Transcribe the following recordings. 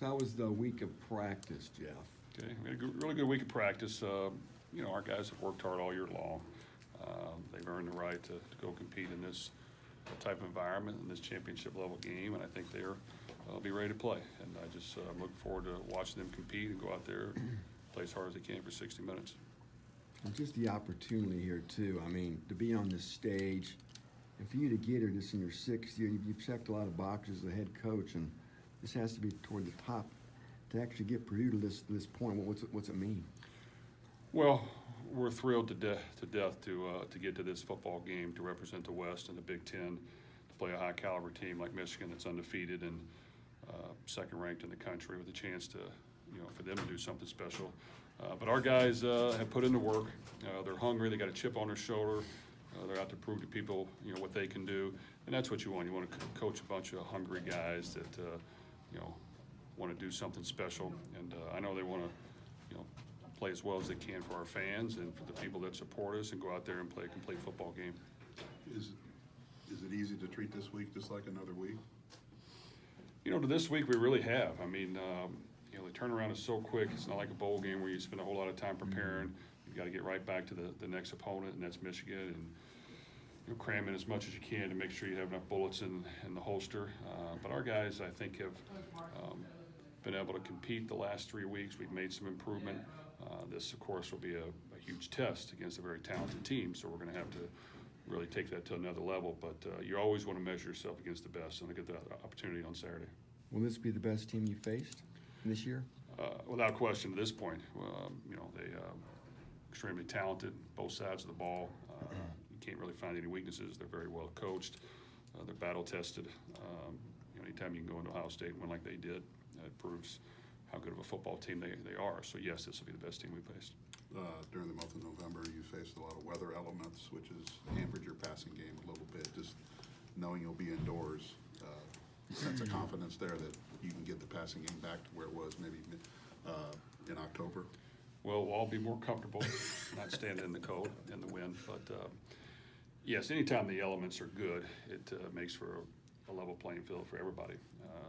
So how was the week of practice, Jeff? Okay, we had a really good week of practice. Our guys have worked hard all year long. They've earned the right to go compete in this type of environment, in this championship level game, and I think they'll be ready to play. And I just look forward to watching them compete and go out there and play as hard as they can for 60 minutes. And just the opportunity here too. I mean, to be on this stage, and for you to get here just in your sixth year, you've checked a lot of boxes as a head coach, and this has to be toward the top. To actually get Purdue to this point, what's it mean? Well, we're thrilled to death to get to this football game to represent the West and the Big Ten, to play a high caliber team like Michigan that's undefeated and second ranked in the country, with a chance to, for them to do something special. But our guys have put in the work. They're hungry. They got a chip on their shoulder. They're out to prove to people, what they can do, and that's what you want. You want to coach a bunch of hungry guys that, want to do something special. And I know they want to, play as well as they can for our fans and for the people that support us, and go out there and play a complete football game. Is it easy to treat this week just like another week? To this week we really have. I mean, the turnaround is so quick. It's not like a bowl game where you spend a whole lot of time preparing. You've got to get right back to the next opponent, and that's Michigan, and cram in as much as you can to make sure you have enough bullets in the holster. But our guys, I think, have been able to compete the last 3 weeks. We've made some improvement. This, of course, will be a huge test against a very talented team, so we're going to have to really take that to another level. But you always want to measure yourself against the best, and I get that opportunity on Saturday. Will this be the best team you faced this year? Without question, at this point, they extremely talented, both sides of the ball. You can't really find any weaknesses. They're very well coached. They're battle tested. Anytime you can go into Ohio State and win like they did, it proves how good of a football team they are. So yes, this will be the best team we faced. During the month of November, you faced a lot of weather elements, which has hampered your passing game a little bit. Just knowing you'll be indoors, sense of confidence there that you can get the passing game back to where it was maybe in October? Well, we'll all be more comfortable not standing in the cold and the wind. But yes, anytime the elements are good, it makes for a level playing field for everybody.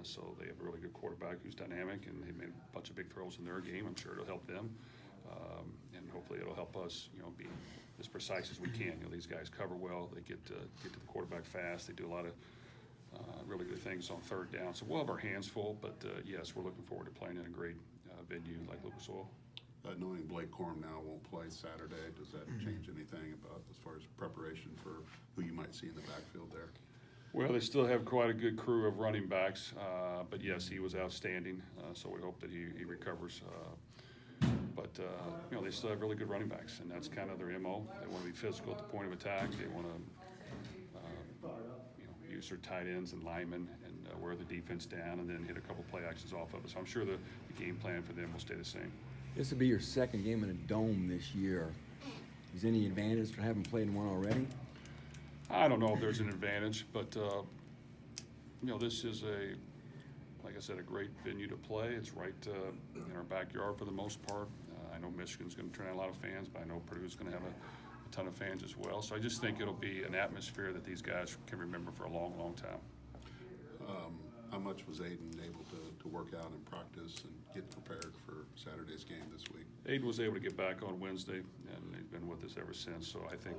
So they have a really good quarterback who's dynamic, and they've made a bunch of big throws in their game. I'm sure it'll help them, and hopefully it'll help us, be as precise as we can. These guys cover well. They get to the quarterback fast. They do a lot of really good things on third down. So we'll have our hands full, but yes, we're looking forward to playing in a great venue like Lucas Oil. Knowing Blake Corum now won't play Saturday, does that change anything about as far as preparation for who you might see in the backfield there? Well, they still have quite a good crew of running backs, but yes, he was outstanding, so we hope that he recovers. But they still have really good running backs, and that's kind of their MO. They want to be physical at the point of attack. They want to use their tight ends and linemen and wear the defense down, and then hit a couple play actions off of it. So I'm sure the game plan for them will stay the same. This will be your second game in a dome this year. Is there any advantage for having played in one already? I don't know if there's an advantage, but this is like I said, a great venue to play. It's right in our backyard for the most part. I know Michigan's going to turn out a lot of fans, but I know Purdue's going to have a ton of fans as well. So I just think it'll be an atmosphere that these guys can remember for a long, long time. How much was Aiden able to work out and practice and get prepared for Saturday's game this week? Aiden was able to get back on Wednesday, and he's been with us ever since. So I think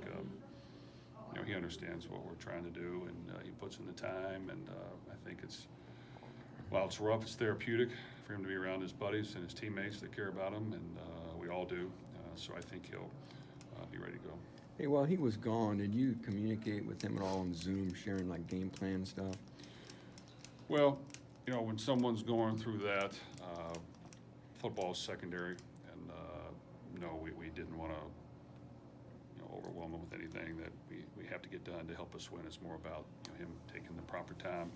he understands what we're trying to do, and he puts in the time. And I think while it's rough, it's therapeutic for him to be around his buddies and his teammates that care about him, and we all do. So I think he'll be ready to go. Hey, while he was gone, did you communicate with him at all on Zoom, sharing like game plan stuff? Well, when someone's going through that, football is secondary, and no, we didn't want to overwhelm him with anything that we have to get done to help us win. It's more about him taking the proper time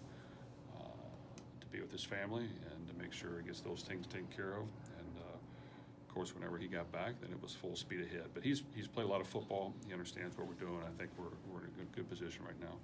to be with his family and to make sure he gets those things taken care of. And of course, whenever he got back, then it was full speed ahead. But he's played a lot of football. He understands what we're doing. I think we're in a good position right now.